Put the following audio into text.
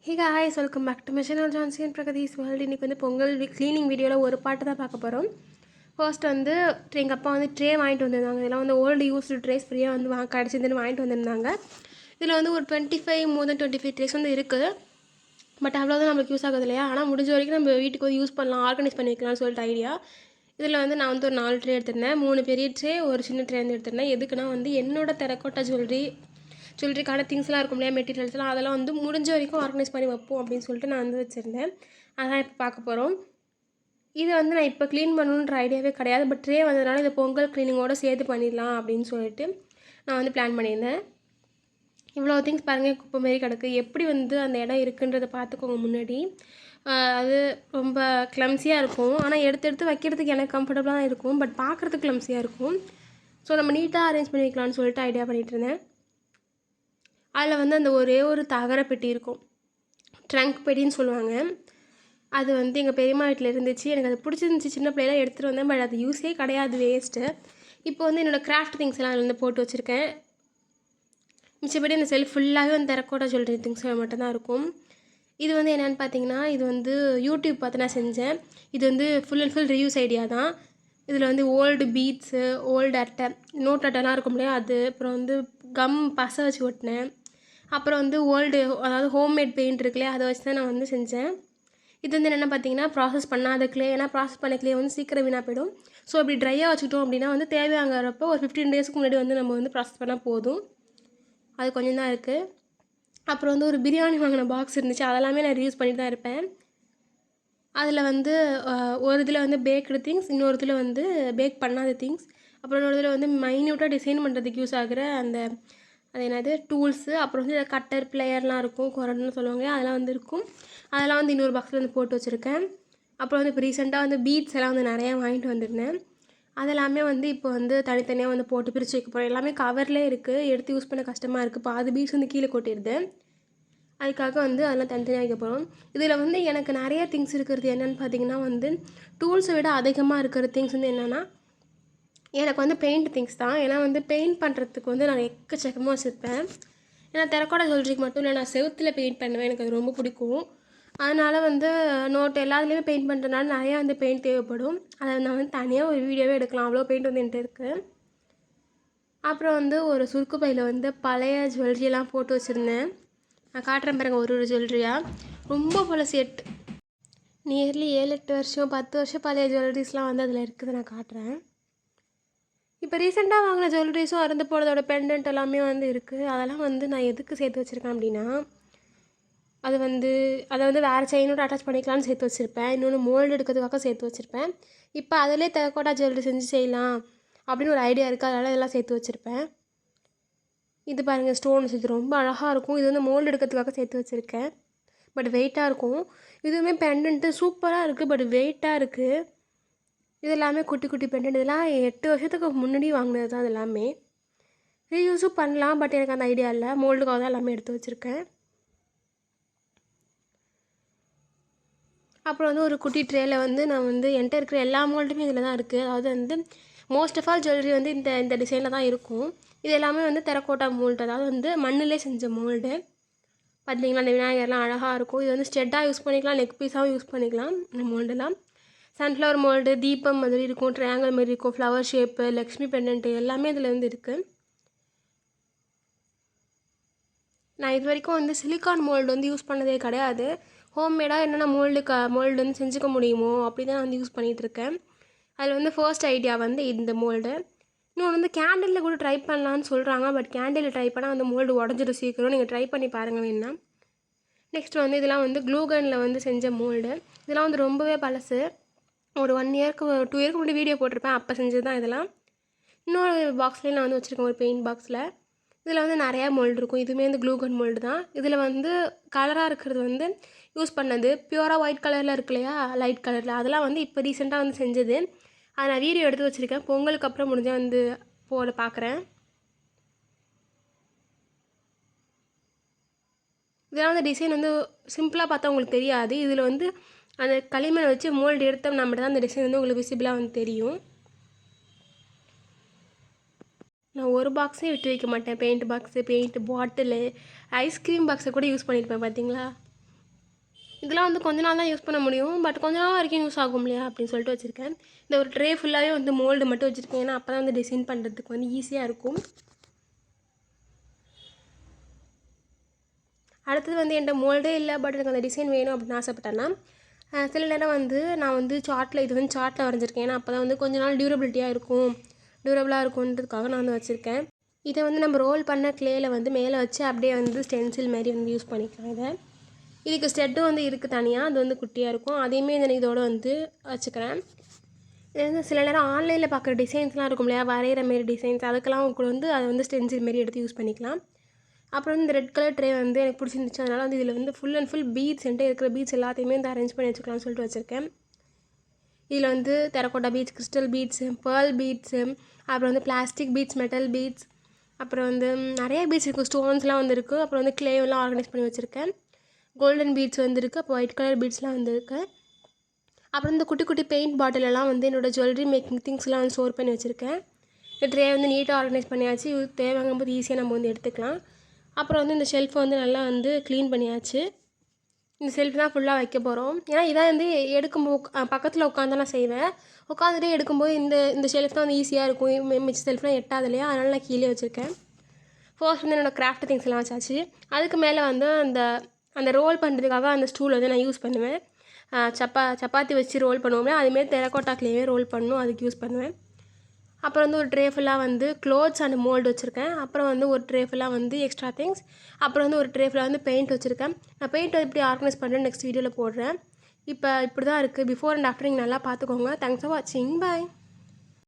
Hey guys, welcome back to mission Jhansi and Pragathees world. இன்றைக்கி வந்து Pongal cleaning வீடியோவில் ஒரு பாட்டு தான் பார்க்க போகிறோம். ஃபர்ஸ்ட் வந்து எங்கள் அப்பா வந்து ட்ரே வாங்கிட்டு வந்திருந்தாங்க. இதெல்லாம் வந்து ஓல்டு யூஸ்டு ட்ரேஸ் ஃப்ரீயாக வந்து கிடச்சிதுன்னு வாங்கிட்டு வந்திருந்தாங்க. இதில் வந்து ஒரு 25 ட்ரேஸ் வந்து இருக்குது. பட் அவ்வளோதான் நம்மளுக்கு யூஸ் ஆகுது இல்லையா. ஆனால் முடிஞ்ச வரைக்கும் நம்ம வீட்டுக்கு வந்து யூஸ் பண்ணலாம், ஆர்கனைஸ் பண்ணி வைக்கலாம்னு சொல்லிட்டு ஐடியா. இதில் வந்து நான் வந்து ஒரு 4 ட்ரே எடுத்திருந்தேன். 3 பெரிய ட்ரே, ஒரு சின்ன ட்ரே வந்து எடுத்திருந்தேன். எதுக்குன்னா வந்து என்னோட டெரகோட்டா ஜுவல்லரிக்கான திங்ஸ்லாம் இருக்கும் இல்லையா, மெட்டீரியல்ஸ்லாம், அதெல்லாம் வந்து முடிஞ்ச வரைக்கும் ஆர்கனைஸ் பண்ணி வைப்போம் அப்படின்னு சொல்லிட்டு நான் வந்து வச்சுருந்தேன். அதான் இப்போ பார்க்க போகிறோம். இது வந்து நான் இப்போ க்ளீன் பண்ணணுன்ற ஐடியாவே கிடையாது. பட் ட்ரே வந்ததுனால இதை பொங்கல் க்ளீனிங்கோடு சேர்த்து பண்ணிடலாம் அப்படின்னு சொல்லிட்டு நான் வந்து பிளான் பண்ணியிருந்தேன். இவ்வளோ திங்ஸ் பாருங்கள், குப்பை மாரி கிடக்கு. எப்படி வந்து அந்த இடம் இருக்குன்றதை பார்த்துக்கோங்க முன்னாடி. அது ரொம்ப க்ளம்ஸியாக இருக்கும். ஆனால் எடுத்து வைக்கிறதுக்கு எனக்கு கம்ஃபர்டபுளாக தான் இருக்கும். பட் பார்க்குறதுக்கு க்ளம்ஸியாக இருக்கும். ஸோ நம்ம நீட்டாக அரேஞ்ச் பண்ணி வைக்கலாம்னு சொல்லிட்டு ஐடியா பண்ணிகிட்டு இருந்தேன். அதில் வந்து அந்த ஒரே ஒரு தகர பெட்டி இருக்கும், ட்ரங்க் பெட்டின்னு சொல்லுவாங்க. அது வந்து எங்கள் பெரியம்மா வீட்டில் இருந்துச்சு. எனக்கு அது பிடிச்சிருந்துச்சி. சின்ன பிள்ளைலாம் எடுத்துகிட்டு வந்தேன். பட் அது யூஸே கிடையாது, வேஸ்ட்டு. இப்போ வந்து என்னோடய கிராஃப்ட் திங்ஸ் எல்லாம் அதில் வந்து போட்டு வச்சுருக்கேன். மிச்சப்படி அந்த செல்ஃப் ஃபுல்லாகவே வந்து டெரகோட்டா ஜுவல்லரி திங்ஸ் மட்டும்தான் இருக்கும். இது வந்து என்னென்னு பார்த்தீங்கன்னா, இது வந்து யூடியூப் பார்த்து நான் செஞ்சேன். இது வந்து full and full reviews idea தான். இதில் வந்து ஓல்டு பீட்ஸு, ஓல்டு அட்டை, நோட் அட்டைலாம் இருக்கும் இல்லையா, அது. அப்புறம் வந்து கம் பசை வச்சு ஒட்டினேன். அப்புறம் வந்து ஓல்டு, அதாவது ஹோம்மேட் பெயிண்ட் இருக்குல்லையா, அதை வச்சு தான் நான் வந்து செஞ்சேன். இது வந்து என்னென்ன பார்த்தீங்கன்னா, ப்ராசஸ் பண்ணாத க்ளே. ஏன்னா ப்ராசஸ் பண்ண க்ளே வந்து சீக்கிரம் வீணாக போயிடும். ஸோ அப்படி ட்ரையாக வச்சுக்கிட்டோம் அப்படின்னா வந்து தேவையாகிறப்போ ஒரு 15 டேஸ்க்கு முன்னாடி வந்து நம்ம வந்து ப்ராசஸ் பண்ணால் போதும். அது கொஞ்சம் தான் இருக்குது. அப்புறம் வந்து ஒரு பிரியாணி வாங்கின பாக்ஸ் இருந்துச்சு. அதெல்லாமே நான் யூஸ் பண்ணிட்டு தான் இருப்பேன். அதில் வந்து ஒரு இதில் வந்து பேக்டு திங்ஸ், இன்னொரு இதில் வந்து பேக் பண்ணாத திங்ஸ், அப்புறம் இன்னொரு இதில் வந்து மைன்யூட்டாக டிசைன் பண்ணுறதுக்கு யூஸ் ஆகிற அந்த அது என்னது டூல்ஸு, அப்புறம் வந்து கட்டர் பிளேயர்லாம் இருக்கும், குரடுன்னு சொல்லுவாங்க, அதெல்லாம் வந்து இருக்கும். அதெல்லாம் வந்து இன்னொரு பாக்ஸில் வந்து போட்டு வச்சுருக்கேன். அப்புறம் வந்து இப்போ ரீசெண்டாக வந்து பீட்ஸ் எல்லாம் வந்து நிறையா வாங்கிட்டு வந்திருந்தேன். அதெல்லாமே வந்து இப்போ வந்து தனித்தனியாக வந்து போட்டு பிரித்து வைக்க போகிறேன். எல்லாமே கவர்லேயே இருக்குது, எடுத்து யூஸ் பண்ண கஷ்டமாக இருக்குது. பாதி பீட்ஸ் வந்து கீழே கொட்டிடுது. அதுக்காக வந்து அதெல்லாம் தனித்தனியாக வைக்க போகிறோம். இதில் வந்து எனக்கு நிறைய திங்ஸ் இருக்கிறது என்னென்னு பார்த்தீங்கன்னா வந்து, டூல்ஸை விட அதிகமாக இருக்கிற திங்ஸ் வந்து என்னென்னா, எனக்கு வந்து பெயிண்ட் திங்ஸ் தான். ஏன்னா வந்து பெயிண்ட் பண்ணுறதுக்கு வந்து நான் எக்கச்சக்கமாக வச்சுருப்பேன். ஏன்னா டெரகோட்டா ஜுவல்லரிக்கு மட்டும் இல்லை, நான் செவுத்தில் பெயிண்ட் பண்ணுவேன். எனக்கு அது ரொம்ப பிடிக்கும். அதனால் வந்து நோட்டு எல்லாத்துலேயுமே பெயிண்ட் பண்ணுறதுனால நிறையா வந்து பெயிண்ட் தேவைப்படும். அதை நான் வந்து தனியாக ஒரு வீடியோவே எடுக்கலாம், அவ்வளோ பெயிண்ட் வந்து என்கிட்ட இருக்குது. அப்புறம் வந்து ஒரு சுருக்கு பையில் வந்து பழைய ஜுவல்லரியெல்லாம் போட்டு வச்சுருந்தேன். நான் காட்டுறேன் பாருங்க, ஒரு ஜுவல்லரியாக. ரொம்ப பல செட், நியர்லி 7-8 வருஷம் 10 வருஷம் பழைய ஜுவல்லரிஸ்லாம் வந்து அதில் இருக்குது. நான் காட்டுறேன். இப்போ ரீசெண்டாக வாங்கின ஜுவல்லரிஸும் அருந்து போனதோட பெண்டன்ட் எல்லாமே வந்து இருக்குது. அதெல்லாம் வந்து நான் எதுக்கு சேர்த்து வச்சுருக்கேன் அப்படின்னா, அதை வந்து வேறு செயினோட அட்டாச் பண்ணிக்கலாம்னு சேர்த்து வச்சுருப்பேன். இன்னொன்று மோல்டு எடுக்கிறதுக்காக சேர்த்து வச்சுருப்பேன். இப்போ அதிலே டெரகோட்டா ஜுவல்லரி செஞ்சு செய்யலாம் அப்படின்னு ஒரு ஐடியா இருக்குது. அதனால் இதெல்லாம் சேர்த்து வச்சுருப்பேன். இது பாருங்கள், ஸ்டோன்ஸ், இது ரொம்ப அழகாக இருக்கும். இது வந்து மோல்டு எடுக்கிறதுக்காக சேர்த்து வச்சுருக்கேன். பட் வெயிட்டாக இருக்கும். இதுவுமே பெண்டன்ட்டு சூப்பராக இருக்குது, பட் வெயிட்டாக இருக்குது. இது எல்லாமே குட்டி குட்டி பெண்டன்ட். இதெல்லாம் 8 வருஷத்துக்கு முன்னாடி வாங்கினது தான். இது எல்லாமே ரீயூஸும் பண்ணலாம், பட் எனக்கு அந்த ஐடியா இல்லை. மோல்டுக்காக தான் எல்லாமே எடுத்து வச்சுருக்கேன். அப்புறம் வந்து ஒரு குட்டி ட்ரேயில் வந்து நான் வந்து என்கிட்ட இருக்கிற எல்லா மோல்டுமே இதில் தான் இருக்குது. அதாவது வந்து மோஸ்ட் ஆஃப் ஆல் ஜுவல்லரி வந்து இந்த டிசைனில் தான் இருக்கும். இது எல்லாமே வந்து டெரகோட்டா மோல்டு, அதாவது வந்து மண்ணிலே செஞ்ச மோல்டு. பார்த்தீங்களா, அந்த விநாயகர்லாம் அழகாக இருக்கும். இது வந்து ஸ்டெட்டாக யூஸ் பண்ணிக்கலாம், நெக் பீஸாகவும் யூஸ் பண்ணிக்கலாம். இந்த மோல்டெல்லாம் சன்ஃப்ளவர் மோல்டு, தீபம் மாதிரி இருக்கும், ட்ரையாங்கிள் மாதிரி இருக்கும், ஃப்ளவர் ஷேப்பு, லக்ஷ்மி பெண்டன்ட்டு எல்லாமே இதில் வந்து இருக்குது. நான் இது வரைக்கும் வந்து சிலிக்கான் மோல்டு வந்து யூஸ் பண்ணதே கிடையாது. ஹோம்மேடாக என்னென்ன மோல்டு வந்து செஞ்சுக்க முடியுமோ அப்படி தான் நான் வந்து யூஸ் பண்ணிகிட்ருக்கேன். அதில் வந்து ஃபர்ஸ்ட் ஐடியா வந்து இந்த மோல்டு. இன்னொன்று வந்து கேண்டிலில் கூட ட்ரை பண்ணலான்னு சொல்கிறாங்க. பட் கேண்டிலில் ட்ரை பண்ணால் அந்த மோல்டு உடஞ்சிடும் சீக்கிரம். நீங்கள் ட்ரை பண்ணி பாருங்கள் வேணுன்னா. நெக்ஸ்ட் வந்து இதெல்லாம் வந்து க்ளூகனில் வந்து செஞ்ச மோல்டு. இதெல்லாம் வந்து ரொம்பவே பழசு. ஒரு 1 இயர்க்கு 2 இயர்க்கு முன்னாடி வீடியோ போட்டிருப்பேன், அப்போ செஞ்சது தான் இதெல்லாம். இன்னொரு பாக்ஸ்லேயும் நான் வந்து வச்சுருக்கேன், ஒரு பெயிண்ட் பாக்ஸில். இதில் வந்து நிறையா மோல்டு இருக்கும். இதுவுமே வந்து க்ளூகன் மோல்டு தான். இதில் வந்து கலராக இருக்கிறது வந்து யூஸ் பண்ணது பியூராக ஒயிட் கலரில் இருக்கு இல்லையா, லைட் கலரில், அதெல்லாம் வந்து இப்போ ரீசெண்டாக வந்து செஞ்சது. அதை நான் வீடியோ எடுத்து வச்சுருக்கேன். பொங்கலுக்கு அப்புறம் முடிஞ்சால் வந்து போட பார்க்குறேன். இதெல்லாம் வந்து டிசைன் வந்து சிம்பிளாக பார்த்தா உங்களுக்கு தெரியாது. இதில் வந்து அந்த களிமண் வச்சு மோல்டு எடுத்தோம்னா மட்டும் தான் அந்த டிசைன் வந்து உங்களுக்கு விசிபிளாக வந்து தெரியும். நான் ஒரு பாக்ஸே விட்டு வைக்க மாட்டேன். Paint box, paint bottle, ice cream பாக்ஸை கூட யூஸ் பண்ணியிருப்பேன். பார்த்தீங்களா, இதெல்லாம் வந்து கொஞ்ச நாள் தான் யூஸ் பண்ண முடியும். பட் கொஞ்ச நாள் வரைக்கும் யூஸ் ஆகும் இல்லையா அப்படின்னு சொல்லிட்டு வச்சுருக்கேன். இந்த ஒரு ட்ரே ஃபுல்லாகவே வந்து மோல்டு மட்டும் வச்சுருக்கேன். ஏன்னா அப்போ தான் வந்து டிசைன் பண்ணுறதுக்கு வந்து ஈஸியாக இருக்கும். அடுத்தது வந்து என்கிட்ட மோல்டே இல்லை, பட் எனக்கு அந்த டிசைன் வேணும் அப்படின்னு ஆசைப்பட்டேன்னா சில நேரம் வந்து நான் வந்து சார்ட்டில் இது வந்து சார்ட்டில் வரைஞ்சிருக்கேன். ஏன்னா அப்போ தான் வந்து கொஞ்ச நாள் டியூரபிளாக இருக்குன்றதுக்காக நான் வந்து வச்சுருக்கேன். இதை வந்து நம்ம ரோல் பண்ண க்ளேயில் வந்து மேலே வச்சு அப்படியே வந்து ஸ்டென்சில் மாரி வந்து யூஸ் பண்ணிக்கலாம். இதுக்கு ஸ்டெட்டும் வந்து இருக்குது தனியாக, அது வந்து குட்டியாக இருக்கும். அதையுமே நான் இதோடு வந்து வச்சுக்கிறேன். இது வந்து சில நேரம் ஆன்லைனில் பார்க்குற டிசைன்ஸ்லாம் இருக்கும் இல்லையா, வரைகிற மாரி டிசைன்ஸ், அதுக்கெல்லாம் கூட வந்து அதை வந்து ஸ்டென்சில் மாரி எடுத்து யூஸ் பண்ணிக்கலாம். அப்புறம் வந்து இந்த ரெட் கலர் ட்ரே வந்து எனக்கு பிடிச்சிருந்துச்சு. அதனால் வந்து இதில் வந்து ஃபுல் அண்ட் ஃபுல் பீட்ஸ் என்கிட்ட இருக்கிற பீட்ஸ் எல்லாத்தையுமே வந்து அரேஞ்ச் பண்ணி வச்சுக்கலாம்னு சொல்லிட்டு வச்சுருக்கேன். இதில் வந்து terracotta beads, crystal beads, pearl beads, அப்புறம் வந்து பிளாஸ்டிக் பீட்ஸ், மெட்டல் பீட்ஸ், அப்புறம் வந்து நிறைய பீட்ஸ் இருக்குது. ஸ்டோன்ஸ்லாம் வந்துருக்கு. அப்புறம் வந்து க்ளேவெல்லாம் ஆர்கனைஸ் பண்ணி வச்சுருக்கேன். கோல்டன் பீட்ஸ் வந்துருக்கு. அப்போ ஒயிட் கலர் பீட்ஸ்லாம் வந்துருக்கு. அப்புறம் இந்த குட்டி குட்டி பெயிண்ட் பாட்டிலெல்லாம் வந்து என்னோடய ஜுவல்லரி மேக்கிங் திங்ஸ்லாம் வந்து ஸ்டோர் பண்ணி வச்சுருக்கேன். இந்த ட்ரே வந்து நீட்டாக ஆர்கனைஸ் பண்ணியாச்சு. தேவைங்கும் போது ஈஸியாக நம்ம வந்து எடுத்துக்கலாம். அப்புறம் வந்து இந்த ஷெல்ஃபை வந்து நல்லா வந்து க்ளீன் பண்ணியாச்சு. இந்த ஷெல்ஃப் தான் ஃபுல்லாக வைக்க போகிறோம். ஏன்னா இதான் வந்து எடுக்கும்போது பக்கத்தில் உட்காந்து நான் செய்வேன். உட்காந்துட்டே எடுக்கும்போது இந்த இந்த ஷெல்ஃப் தான் வந்து ஈஸியாக இருக்கும். மிச்ச ஷெல்ஃப்லாம் எட்டாது இல்லையா, அதனால் நான் கீழே வச்சுருக்கேன். ஃபர்ஸ்ட் வந்து என்னோடய கிராஃப்ட் திங்ஸ் எல்லாம் வச்சாச்சு. அதுக்கு மேலே வந்து அந்த ரோல் பண்ணுறதுக்காக அந்த ஸ்டூல் வந்து நான் யூஸ் பண்ணுவேன். சப்பாத்தி வச்சு ரோல் பண்ணுவோம்னா அதுமாரி டெரகோட்டாக்லேயே ரோல் பண்ணணும், அதுக்கு யூஸ் பண்ணுவேன். அப்புறம் வந்து ஒரு ட்ரே ஃபுல்லாக வந்து க்ளோத்ஸ் அண்ட் மோல்டு வச்சுருக்கேன். அப்புறம் வந்து ஒரு ட்ரே ஃபுல்லாக வந்து எக்ஸ்ட்ரா திங்ஸ். அப்புறம் வந்து ஒரு ட்ரே ஃபுல்லாக வந்து பெயிண்ட் வச்சுருக்கேன். நான் பெயிண்ட் எப்படி ஆர்கனைஸ் பண்ணுறேன்னு நெக்ஸ்ட் வீடியோவில் போடுறேன். இப்படி தான் இருக்குது. பிஃபோர் அண்ட் ஆஃப்டர் நீங்கள் நல்லா பார்த்துக்கோங்க. தேங்க்ஸ் ஃபார் வாட்சிங். பாய்.